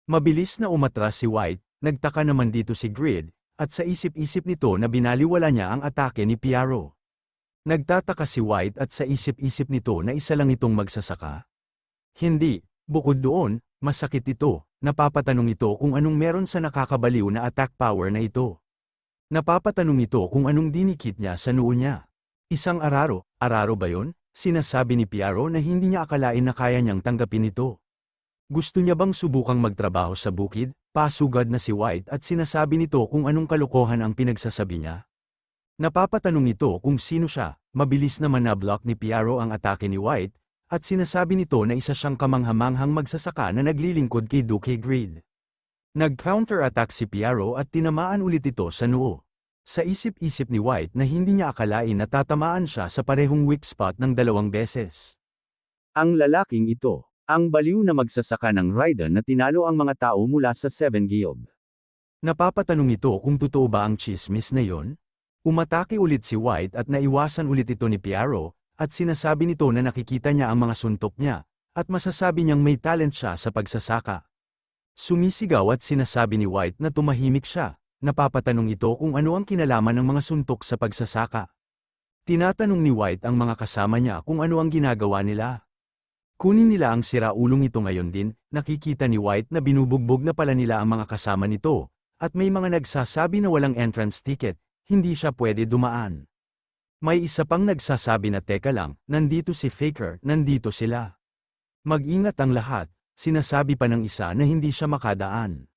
Mabilis na umatras si White, nagtaka naman dito si Grid, at sa isip-isip nito na binaliwala niya ang atake ni Piaro. Nagtataka si White at sa isip-isip nito na isa lang itong magsasaka. Hindi, bukod doon, masakit ito, napapatanong ito kung anong meron sa nakakabaliw na attack power na ito. Napapatanong ito kung anong dinikit niya sa noo niya. Isang araro ba yon? Sinasabi ni Piaro na hindi niya akalain na kaya niyang tanggapin ito. Gusto niya bang subukang magtrabaho sa bukid? Pasugad na si White at sinasabi nito kung anong kalokohan ang pinagsasabi niya. Napapatanong ito kung sino siya, mabilis naman na block ni Piaro ang atake ni White, at sinasabi nito na isa siyang kamanghamanghang magsasaka na naglilingkod kay Duke Grid. Nag-counter-attack si Piaro at tinamaan ulit ito sa noo. Sa isip-isip ni White na hindi niya akalain na tatamaan siya sa parehong weak spot ng 2 beses. Ang lalaking ito, ang baliw na magsasaka ng Raiden na tinalo ang mga tao mula sa 7 Guild. Napapatanong ito kung totoo ba ang chismis na yon? Umatake ulit si White at naiwasan ulit ito ni Piaro, at sinasabi nito na nakikita niya ang mga suntok niya, at masasabi niyang may talent siya sa pagsasaka. Sumisigaw at sinasabi ni White na tumahimik siya. Napapatanong ito kung ano ang kinalaman ng mga suntok sa pagsasaka. Tinatanong ni White ang mga kasama niya kung ano ang ginagawa nila. Kunin nila ang siraulong ito ngayon din, nakikita ni White na binubugbog na pala nila ang mga kasama nito, at may mga nagsasabi na walang entrance ticket, hindi siya pwede dumaan. May isa pang nagsasabi na teka lang, nandito si Faker, nandito sila. Mag-ingat ang lahat, sinasabi pa ng isa na hindi siya makadaan.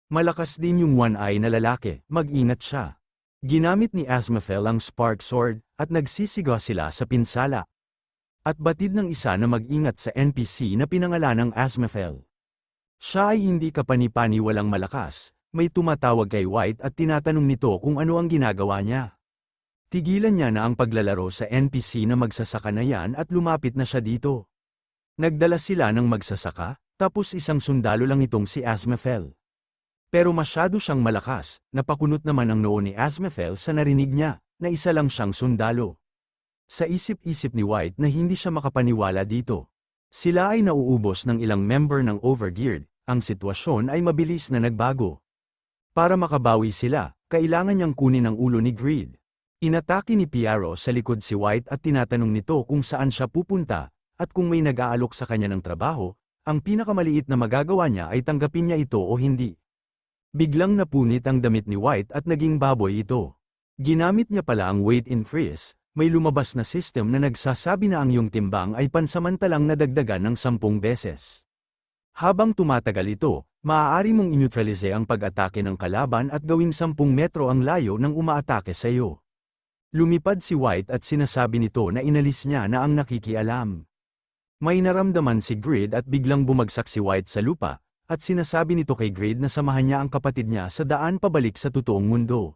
Malakas din yung one-eye na lalaki, mag-ingat siya. Ginamit ni Azmathel ang Spark Sword, at nagsisigaw sila sa pinsala. At batid ng isa na mag-ingat sa NPC na pinangalanang Azmathel. Siya ay hindi kapani-pani walang malakas, may tumatawag kay White at tinatanong nito kung ano ang ginagawa niya. Tigilan niya na ang paglalaro sa NPC na magsasaka na yan at lumapit na siya dito. Nagdala sila ng magsasaka, tapos isang sundalo lang itong si Azmathel. Pero masyado siyang malakas, napakunot naman ang noo ni Azmathel sa narinig niya, na isa lang siyang sundalo. Sa isip-isip ni White na hindi siya makapaniwala dito. Sila ay nauubos ng ilang member ng Overgeared, ang sitwasyon ay mabilis na nagbago. Para makabawi sila, kailangan niyang kunin ang ulo ni Grid. Inatake ni Piaro sa likod si White at tinatanong nito kung saan siya pupunta, at kung may nag-aalok sa kanya ng trabaho, ang pinakamaliit na magagawa niya ay tanggapin niya ito o hindi. Biglang napunit ang damit ni White at naging baboy ito. Ginamit niya pala ang weight increase, may lumabas na system na nagsasabi na ang iyong timbang ay pansamantalang nadagdagan ng 10 beses. Habang tumatagal ito, maaari mong inutralize ang pag-atake ng kalaban at gawing 10 metro ang layo ng umaatake sa iyo. Lumipad si White at sinasabi nito na inalis niya na ang nakikialam. May naramdaman si Grid at biglang bumagsak si White sa lupa, at sinasabi nito kay Grid na samahan niya ang kapatid niya sa daan pabalik sa totoong mundo.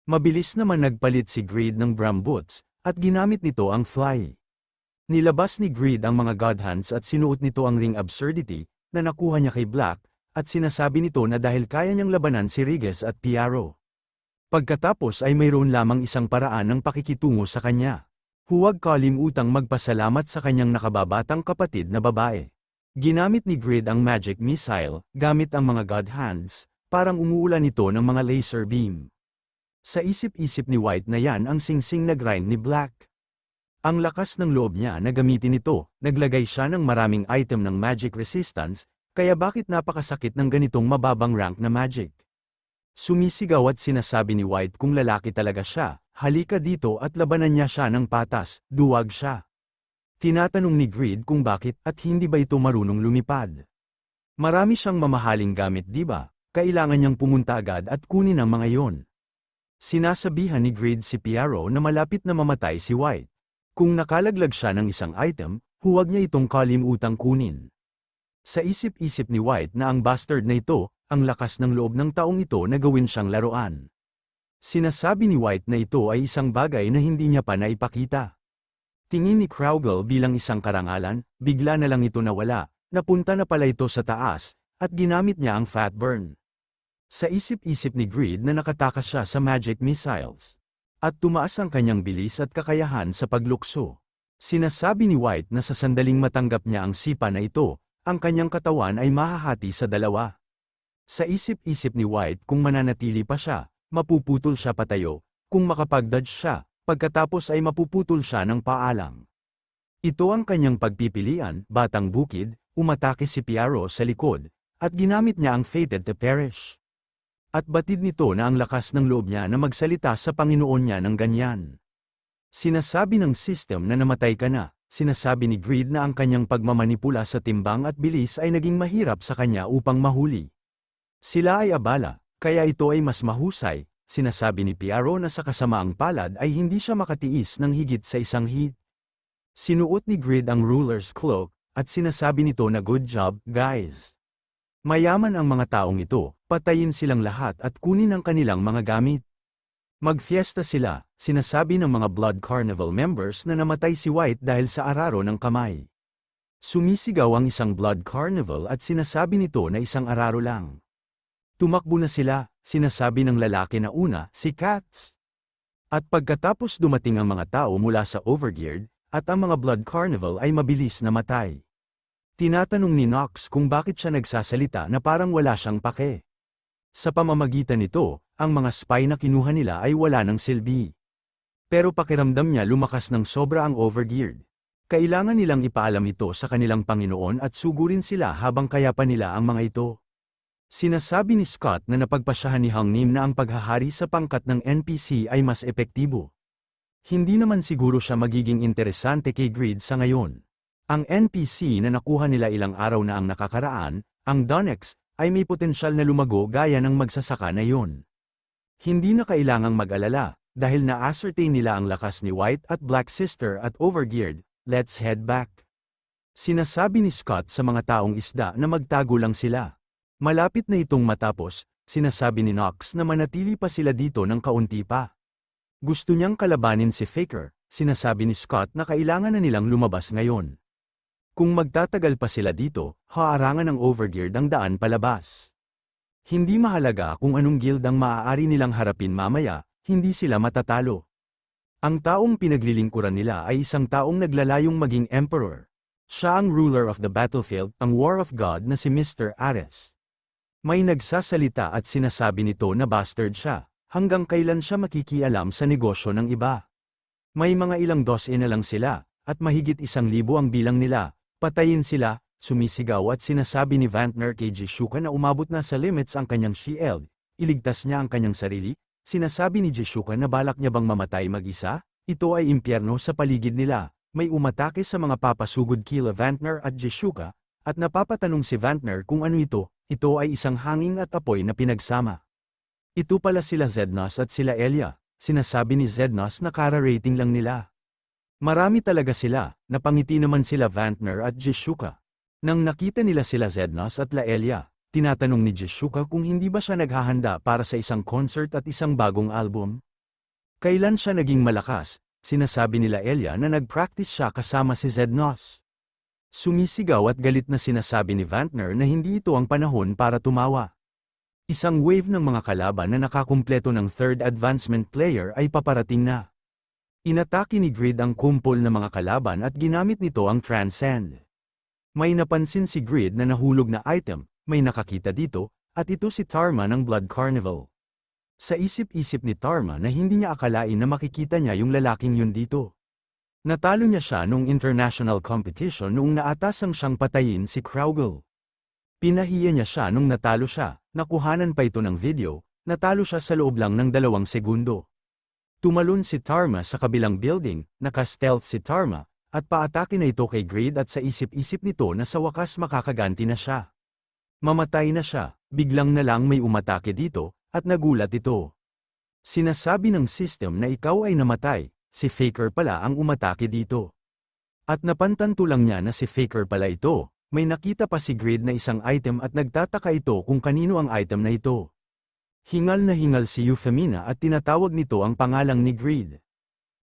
Mabilis naman nagpalit si Grid ng Bram Boots, at ginamit nito ang Fly. Nilabas ni Grid ang mga God Hands at sinuot nito ang Ring Absurdity, na nakuha niya kay Black, at sinasabi nito na dahil kaya niyang labanan si Regis at Piaro. Pagkatapos ay mayroon lamang isang paraan ng pakikitungo sa kanya. Huwag kalimutang magpasalamat sa kanyang nakababatang kapatid na babae. Ginamit ni Grid ang Magic Missile, gamit ang mga God Hands, parang umuulan ito ng mga laser beam. Sa isip-isip ni White na yan ang singsing na grind ni Black. Ang lakas ng loob niya na gamitin ito, naglagay siya ng maraming item ng magic resistance, kaya bakit napakasakit ng ganitong mababang rank na magic? Sumisigaw at sinasabi ni White kung lalaki talaga siya, halika dito at labanan niya siya ng patas, duwag siya. Tinatanong ni Grid kung bakit at hindi ba ito marunong lumipad. Marami siyang mamahaling gamit di ba? Kailangan niyang pumunta agad at kunin ang mga yon. Sinasabihan ni Grid si Piaro na malapit na mamatay si White. Kung nakalaglag siya ng isang item, huwag niya itong kalimutang kunin. Sa isip-isip ni White na ang bastard na ito, ang lakas ng loob ng taong ito na gawin siyang laruan. Sinasabi ni White na ito ay isang bagay na hindi niya pa naipakita. Tingin ni Kraugle bilang isang karangalan, bigla na lang ito nawala, napunta na pala ito sa taas, at ginamit niya ang Fat Burn. Sa isip-isip ni Grid na nakatakas siya sa magic missiles. At tumaas ang kanyang bilis at kakayahan sa paglukso. Sinasabi ni White na sa sandaling matanggap niya ang sipa na ito, ang kanyang katawan ay mahahati sa dalawa. Sa isip-isip ni White kung mananatili pa siya, mapuputol siya patayo, kung makapag-dodge siya, pagkatapos ay mapuputol siya ng paalang. Ito ang kanyang pagpipilian, batang bukid, umatake si Piaro sa likod, at ginamit niya ang fated to perish. At batid nito na ang lakas ng loob niya na magsalita sa Panginoon niya ng ganyan. Sinasabi ng system na namatay ka na, sinasabi ni Greed na ang kanyang pagmamanipula sa timbang at bilis ay naging mahirap sa kanya upang mahuli. Sila ay abala, kaya ito ay mas mahusay, sinasabi ni Piaro na sa kasamaang palad ay hindi siya makatiis ng higit sa isang hit. Sinuot ni Greed ang ruler's cloak, at sinasabi nito na good job, guys. Mayaman ang mga taong ito, patayin silang lahat at kunin ang kanilang mga gamit. Magfiesta sila, sinasabi ng mga Blood Carnival members na namatay si White dahil sa araro ng kamay. Sumisigaw ang isang Blood Carnival at sinasabi nito na isang araro lang. Tumakbo na sila, sinasabi ng lalaki na una, si Katz. At pagkatapos dumating ang mga tao mula sa Overgeared, at ang mga Blood Carnival ay mabilis na matay. Tinatanong ni Knox kung bakit siya nagsasalita na parang wala siyang pake. Sa pamamagitan nito, ang mga spy na kinuha nila ay wala ng silbi. Pero pakiramdam niya lumakas ng sobra ang Overgeared. Kailangan nilang ipaalam ito sa kanilang Panginoon at sugurin sila habang kaya pa nila ang mga ito. Sinasabi ni Scott na napagpasyahan ni Hang Nim na ang paghahari sa pangkat ng NPC ay mas epektibo. Hindi naman siguro siya magiging interesante kay Greed sa ngayon. Ang NPC na nakuha nila ilang araw na ang nakakaraan, ang Donex, ay may potensyal na lumago gaya ng magsasaka na yon. Hindi na kailangang mag-alala, dahil na-ascertain nila ang lakas ni White at Black Sister at Overgeared, let's head back. Sinasabi ni Scott sa mga taong isda na magtago lang sila. Malapit na itong matapos, sinasabi ni Knox na manatili pa sila dito ng kaunti pa. Gusto niyang kalabanin si Faker, sinasabi ni Scott na kailangan na nilang lumabas ngayon. Kung magtatagal pa sila dito, haarangan ng Overgeared ang daan palabas. Hindi mahalaga kung anong guild ang maaari nilang harapin mamaya, hindi sila matatalo. Ang taong pinaglilingkuran nila ay isang taong naglalayong maging emperor. Siya ang ruler of the battlefield, ang War of God na si Mr. Ares. May nagsasalita at sinasabi nito na bastard siya, hanggang kailan siya makikialam sa negosyo ng iba. May mga ilang dosena lang sila, at mahigit 1,000 ang bilang nila, patayin sila, sumisigaw at sinasabi ni Vantner kay Jishuka na umabot na sa limits ang kanyang shield, iligtas niya ang kanyang sarili, sinasabi ni Jishuka na balak niya bang mamatay mag-isa, ito ay impyerno sa paligid nila, may umatake sa mga papasugod kila Vantner at Jishuka, at napapatanong si Vantner kung ano ito ay isang hangin at apoy na pinagsama. Ito pala sila Zednos at sila Elia, sinasabi ni Zednos na kara-rating lang nila. Marami talaga sila, napangiti naman sila Vantner at Jishuka. Nang nakita nila sila Zednos at la Elia, tinatanong ni Jishuka kung hindi ba siya naghahanda para sa isang concert at isang bagong album. Kailan siya naging malakas, sinasabi nila Elia na nag-practice siya kasama si Zednos. Sumisigaw at galit na sinasabi ni Vantner na hindi ito ang panahon para tumawa. Isang wave ng mga kalaban na nakakumpleto ng third advancement player ay paparating na. Inatake ni Greed ang kumpol na mga kalaban at ginamit nito ang Transcend. May napansin si Greed na nahulog na item, may nakakita dito, at ito si Tarma ng Blood Carnival. Sa isip-isip ni Tarma na hindi niya akalain na makikita niya yung lalaking yun dito. Natalo niya siya nung international competition noong naatasang siyang patayin si Kraugle. Pinahiya niya siya nung natalo siya, nakuhanan pa ito ng video, natalo siya sa loob lang ng 2 segundo. Tumalon si Tarma sa kabilang building, naka-stealth si Tarma, at paatake na ito kay Greed at sa isip-isip nito na sa wakas makakaganti na siya. Mamatay na siya, biglang na lang may umatake dito, at nagulat ito. Sinasabi ng system na ikaw ay namatay. Si Faker pala ang umatake dito. At napantanto lang niya na si Faker pala ito, may nakita pa si Greed na isang item at nagtataka ito kung kanino ang item na ito. Hingal na hingal si Euphemina at tinatawag nito ang pangalang ni Greed.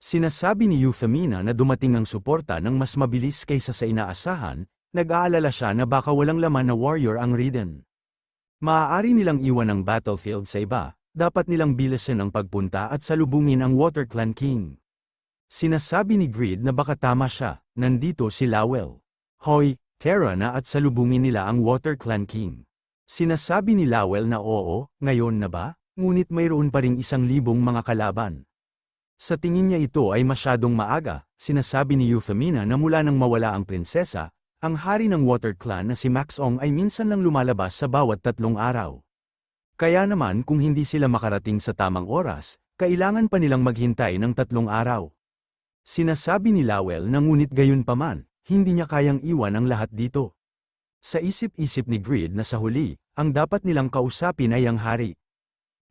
Sinasabi ni Euphemina na dumating ang suporta ng mas mabilis kaysa sa inaasahan, nag-aalala siya na baka walang laman na warrior ang Riden. Maaari nilang iwan ang battlefield sa iba, dapat nilang bilisan ang pagpunta at salubungin ang Water Clan King. Sinasabi ni Greed na baka tama siya, nandito si Lowell. Hoy, tara na at salubungin nila ang Water Clan King. Sinasabi ni Lowell na oo, ngayon na ba? Ngunit mayroon pa ring 1,000 mga kalaban. Sa tingin niya ito ay masyadong maaga, sinasabi ni Euphemina na mula nang mawala ang prinsesa, ang hari ng Water Clan na si Maxong ay minsan lang lumalabas sa bawat 3 araw. Kaya naman kung hindi sila makarating sa tamang oras, kailangan pa nilang maghintay ng 3 araw. Sinasabi ni Lowell na ngunit gayon pa man, hindi niya kayang iwan ang lahat dito. Sa isip-isip ni Grid na sa huli, ang dapat nilang kausapin ay ang hari.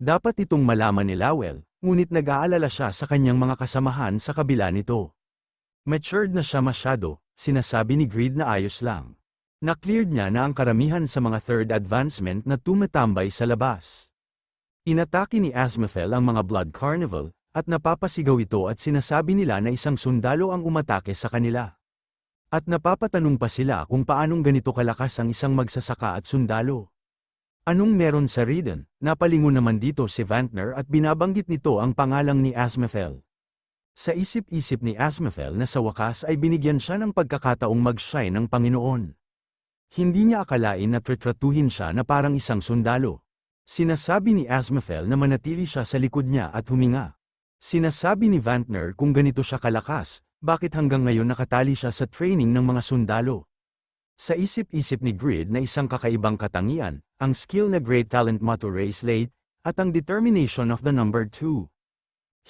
Dapat itong malaman ni Lowell, ngunit nag-aalala siya sa kanyang mga kasamahan sa kabila nito. Matured na siya masyado, sinasabi ni Grid na ayos lang. Na-cleared niya na ang karamihan sa mga third advancement na tumatambay sa labas. Inatake ni Asmothel ang mga Blood Carnival, at napapasigaw ito at sinasabi nila na isang sundalo ang umatake sa kanila. At napapatanong pa sila kung paanong ganito kalakas ang isang magsasaka at sundalo. Anong meron sa Riden? Napalingon naman dito si Vantner at binabanggit nito ang pangalang ni Asmothel. Sa isip-isip ni Asmothel na sa wakas ay binigyan siya ng pagkakataong mag-shine ng Panginoon. Hindi niya akalain na tritratuhin siya na parang isang sundalo. Sinasabi ni Asmothel na manatili siya sa likod niya at huminga. Sinasabi ni Vantner kung ganito siya kalakas, bakit hanggang ngayon nakatali siya sa training ng mga sundalo. Sa isip-isip ni Grid na isang kakaibang katangian, ang skill na great talent motto race late, at ang determination of the number 2.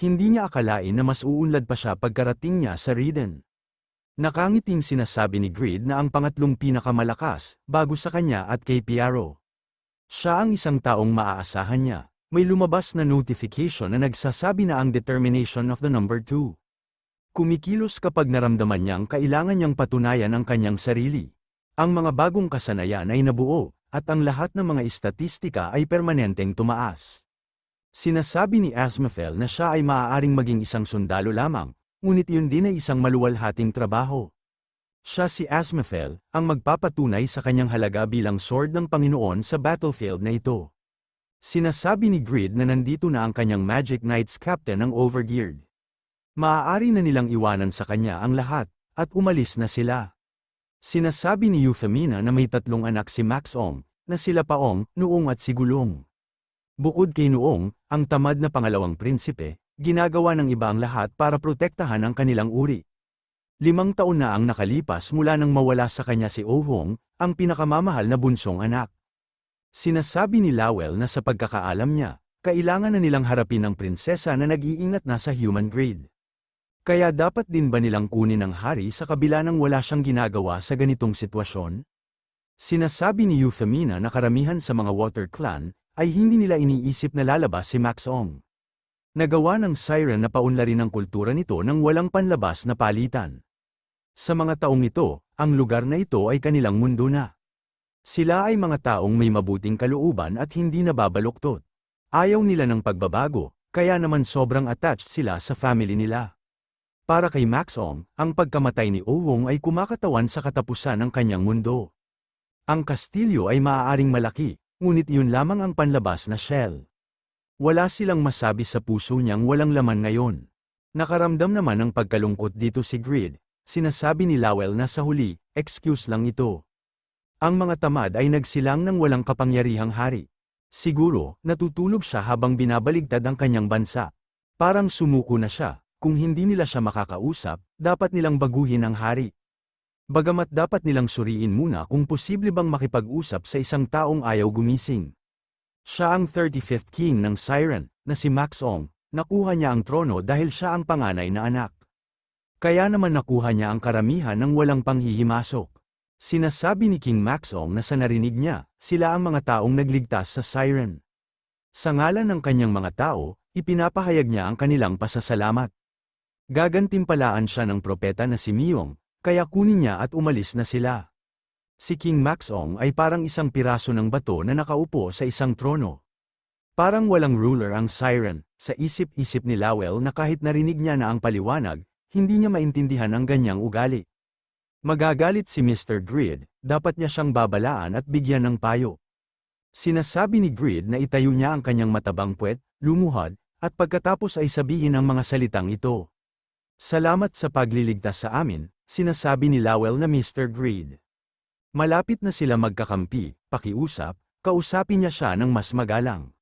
Hindi niya akalain na mas uunlad pa siya pagkarating niya sa Riden. Nakangiting sinasabi ni Grid na ang pangatlong pinakamalakas, bago sa kanya at kay Piaro. Siya ang isang taong maaasahan niya. May lumabas na notification na nagsasabi na ang determination of the number 2. Kumikilos kapag naramdaman niyang kailangan niyang patunayan ang kanyang sarili. Ang mga bagong kasanayan ay nabuo, at ang lahat ng mga istatistika ay permanenteng tumaas. Sinasabi ni Asmothel na siya ay maaaring maging isang sundalo lamang, ngunit yun din ay isang maluwalhating trabaho. Siya si Asmothel, ang magpapatunay sa kanyang halaga bilang sword ng Panginoon sa battlefield na ito. Sinasabi ni Grid na nandito na ang kanyang Magic Knights captain ng Overgeared. Maaari na nilang iwanan sa kanya ang lahat, at umalis na sila. Sinasabi ni Euphemina na may 3 anak si Maxong, na sila Paong, Nuong at si Gulong. Bukod kay Nuong, ang tamad na pangalawang prinsipe, ginagawa ng iba ang lahat para protektahan ang kanilang uri. 5 taon na ang nakalipas mula nang mawala sa kanya si Oh-hong, ang pinakamamahal na bunsong anak. Sinasabi ni Lowell na sa pagkakaalam niya, kailangan na nilang harapin ang prinsesa na nag-iingat na sa human grade. Kaya dapat din ba nilang kunin ang hari sa kabila ng wala siyang ginagawa sa ganitong sitwasyon? Sinasabi ni Euphemina na karamihan sa mga Water Clan ay hindi nila iniisip na lalabas si Maxong. Nagawa ng Siren na paunlarin ang kultura nito nang walang panlabas na palitan. Sa mga taong ito, ang lugar na ito ay kanilang mundo na. Sila ay mga taong may mabuting kalooban at hindi nababaluktot. Ayaw nila ng pagbabago, kaya naman sobrang attached sila sa family nila. Para kay Maxong, ang pagkamatay ni Oh-hong ay kumakatawan sa katapusan ng kanyang mundo. Ang kastilyo ay maaaring malaki, ngunit yun lamang ang panlabas na shell. Wala silang masabi sa puso niyang walang laman ngayon. Nakaramdam naman ng pagkalungkot dito si Grid, sinasabi ni Lowell na sa huli, excuse lang ito. Ang mga tamad ay nagsilang ng walang kapangyarihang hari. Siguro, natutulog siya habang binabaligtad ang kanyang bansa. Parang sumuko na siya. Kung hindi nila siya makakausap, dapat nilang baguhin ang hari. Bagamat dapat nilang suriin muna kung posible bang makipag-usap sa isang taong ayaw gumising. Siya ang 35th king ng Siren, na si Maxong, nakuha niya ang trono dahil siya ang panganay na anak. Kaya naman nakuha niya ang karamihan ng walang panghihimasok. Sinasabi ni King Maxong na sa narinig niya, sila ang mga taong nagligtas sa Siren. Sa ngalan ng kanyang mga tao, ipinapahayag niya ang kanilang pasasalamat. Gagantimpalaan siya ng propeta na si Myong, kaya kunin niya at umalis na sila. Si King Maxong ay parang isang piraso ng bato na nakaupo sa isang trono. Parang walang ruler ang Siren, sa isip-isip ni Lowell na kahit narinig niya na ang paliwanag, hindi niya maintindihan ang ganyang ugali. Magagalit si Mr. Grid, dapat niya siyang babalaan at bigyan ng payo. Sinasabi ni Grid na itayo niya ang kanyang matabang puwet, lumuhod, at pagkatapos ay sabihin ang mga salitang ito. Salamat sa pagliligtas sa amin, sinasabi ni Lowell na Mr. Grid. Malapit na sila magkakampi, pakiusap, kausapin niya siya ng mas magalang.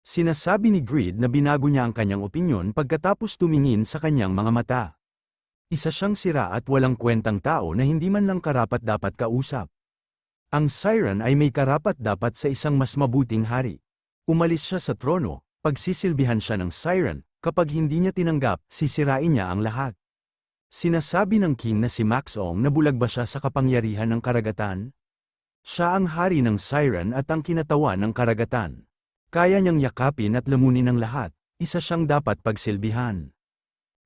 Sinasabi ni Grid na binago niya ang kanyang opinyon pagkatapos tumingin sa kanyang mga mata. Isa siyang sira at walang kwentang tao na hindi man lang karapat-dapat kausap. Ang Siren ay may karapat-dapat sa isang mas mabuting hari. Umalis siya sa trono, pagsisilbihan siya ng Siren, kapag hindi niya tinanggap, sisirain niya ang lahat. Sinasabi ng king na si Max Ong na bulag ba siya sa kapangyarihan ng karagatan? Siya ang hari ng Siren at ang kinatawan ng karagatan. Kaya niyang yakapin at lamunin ang lahat, isa siyang dapat pagsilbihan.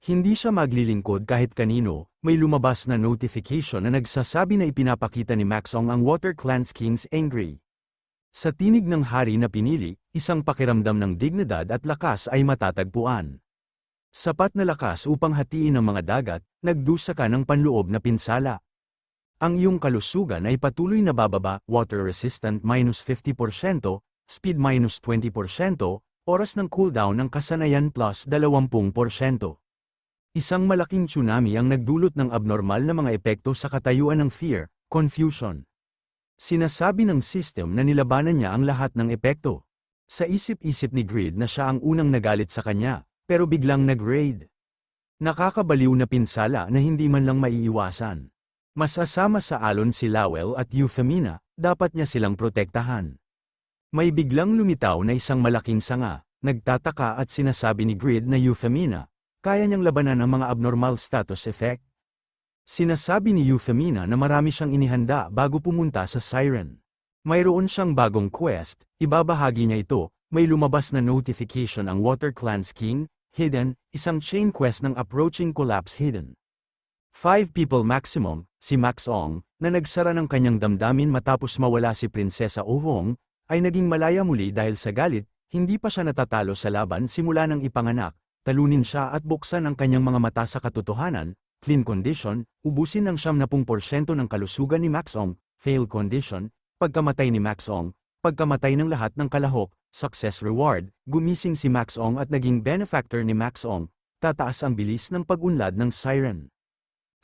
Hindi siya maglilingkod kahit kanino, may lumabas na notification na nagsasabi na ipinapakita ni Max Ong ang Water Clans King's angry. Sa tinig ng hari na pinili, isang pakiramdam ng dignidad at lakas ay matatagpuan. Sapat na lakas upang hatiin ang mga dagat, nagdusa ka ng panloob na pinsala. Ang iyong kalusugan ay patuloy na bababa, water resistant -50%, speed -20%, oras ng cooldown ng kasanayan +20%. Isang malaking tsunami ang nagdulot ng abnormal na mga epekto sa katayuan ng fear, confusion. Sinasabi ng system na nilabanan niya ang lahat ng epekto. Sa isip-isip ni Grid na siya ang unang nagalit sa kanya, pero biglang nag-raid. Nakakabaliw na pinsala na hindi man lang maiiwasan. Masasama sa alon si Lowell at Euphemina, dapat niya silang protektahan. May biglang lumitaw na isang malaking sanga, nagtataka at sinasabi ni Grid na Euphemina, kaya niyang labanan ang mga abnormal status effect. Sinasabi ni Euphemina na marami siyang inihanda bago pumunta sa Siren. Mayroon siyang bagong quest, ibabahagi niya ito, may lumabas na notification ang Water Clans King, Hidden, isang chain quest ng Approaching Collapse Hidden. 5 people maximum, si Max Ong, na nagsara ng kanyang damdamin matapos mawala si Prinsesa Oh Hong, ay naging malaya muli dahil sa galit, hindi pa siya natatalo sa laban simula ng ipanganak. Talunin siya at buksan ang kanyang mga mata sa katotohanan, clean condition, ubusin ng 70% ng kalusugan ni Max Ong, fail condition, pagkamatay ni Max Ong, pagkamatay ng lahat ng kalahok, success reward, gumising si Max Ong at naging benefactor ni Max Ong, tataas ang bilis ng pag-unlad ng Siren.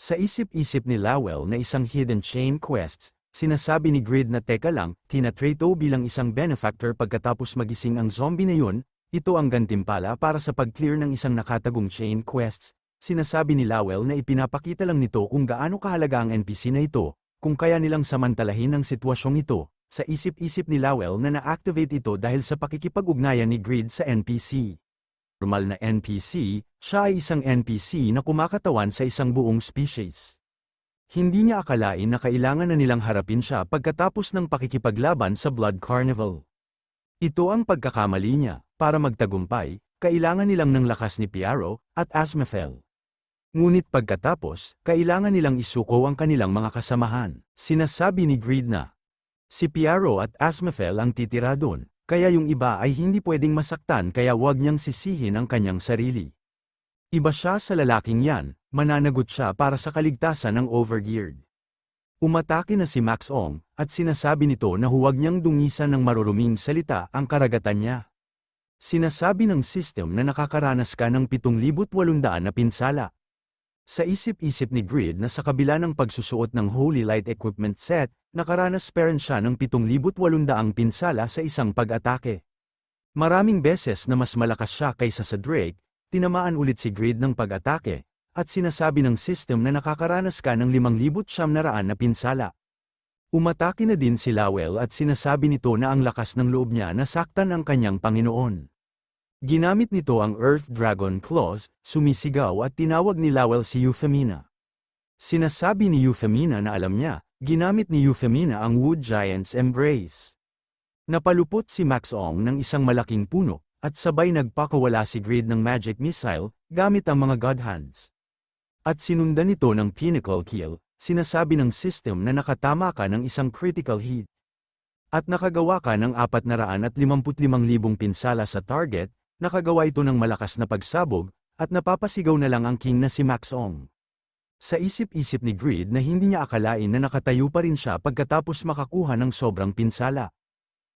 Sa isip-isip ni Lowell na isang hidden chain quests, sinasabi ni Grid na teka lang, tinatrato bilang isang benefactor pagkatapos magising ang zombie na yun. Ito ang gantimpala para sa pag-clear ng isang nakatagong chain quests. Sinasabi ni Lowell na ipinapakita lang nito kung gaano kahalaga ang NPC na ito, kung kaya nilang samantalahin ang sitwasyong ito. Sa isip-isip ni Lowell na na-activate ito dahil sa pakikipag-ugnayan ni Grid sa NPC. Normal na NPC, siya ay isang NPC na kumakatawan sa isang buong species. Hindi niya akalain na kailangan na nilang harapin siya pagkatapos ng pakikipaglaban sa Blood Carnival. Ito ang pagkakamali niya. Para magtagumpay, kailangan nilang ng lakas ni Piaro at Asmafel. Ngunit pagkatapos, kailangan nilang isuko ang kanilang mga kasamahan. Sinasabi ni Grid na si Piaro at Asmafel ang titira doon, kaya yung iba ay hindi pwedeng masaktan kaya huwag niyang sisihin ang kanyang sarili. Iba siya sa lalaking yan, mananagot siya para sa kaligtasan ng Overgeared. Umatake na si Max Ong, at sinasabi nito na huwag niyang dungisan ng maruruming salita ang karagatan niya. Sinasabi ng system na nakakaranas ka ng 7,800 na pinsala. Sa isip-isip ni Grid na sa kabila ng pagsusuot ng Holy Light Equipment Set, nakaranas pa rin siya ng 7,800 pinsala sa isang pag-atake. Maraming beses na mas malakas siya kaysa sa Drake, tinamaan ulit si Grid ng pag-atake, at sinasabi ng system na nakakaranas ka ng 5,900 na pinsala. Umatake na din si Lowell at sinasabi nito na ang lakas ng loob niya na saktan ang kanyang Panginoon. Ginamit nito ang Earth Dragon Claws, sumisigaw at tinawag ni Lowell si Euphemina. Sinasabi ni Euphemina na alam niya, ginamit ni Euphemina ang Wood Giant's Embrace. Napalupot si Max Ong ng isang malaking puno, at sabay nagpakawala si Grid ng magic missile, gamit ang mga God Hands. At sinundan nito ng Pinnacle Kill, sinasabi ng system na nakatama ka ng isang critical hit. At nakagawa ka ng 455,000 pinsala sa target, nakagawa ito ng malakas na pagsabog, at napapasigaw na lang ang king na si Max Ong. Sa isip-isip ni Grid na hindi niya akalain na nakatayo pa rin siya pagkatapos makakuha ng sobrang pinsala.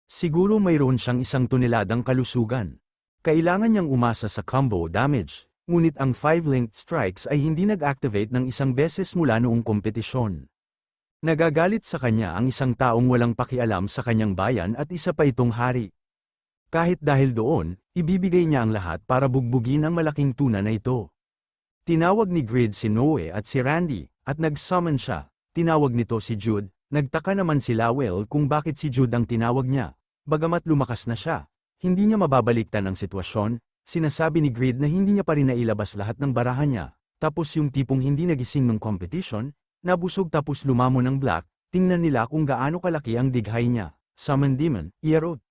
Siguro mayroon siyang 1 toneladang kalusugan. Kailangan niyang umasa sa combo damage, ngunit ang 5 linked strikes ay hindi nag-activate ng isang beses mula noong kompetisyon. Nagagalit sa kanya ang isang taong walang pakialam sa kanyang bayan at isa pa itong hari. Kahit dahil doon, ibibigay niya ang lahat para bugbugin ang malaking tuna na ito. Tinawag ni Grid si Noe at si Randy, at nag-summon siya. Tinawag nito si Jude, nagtaka naman si Lowell kung bakit si Jude ang tinawag niya. Bagamat lumakas na siya, hindi niya mababaliktan ang sitwasyon, sinasabi ni Grid na hindi niya pa rin nailabas lahat ng barahan niya. Tapos yung tipong hindi nagising ng competition, nabusog tapos lumamo ng black, tingnan nila kung gaano kalaki ang dighay niya. Summon Demon, Ierod.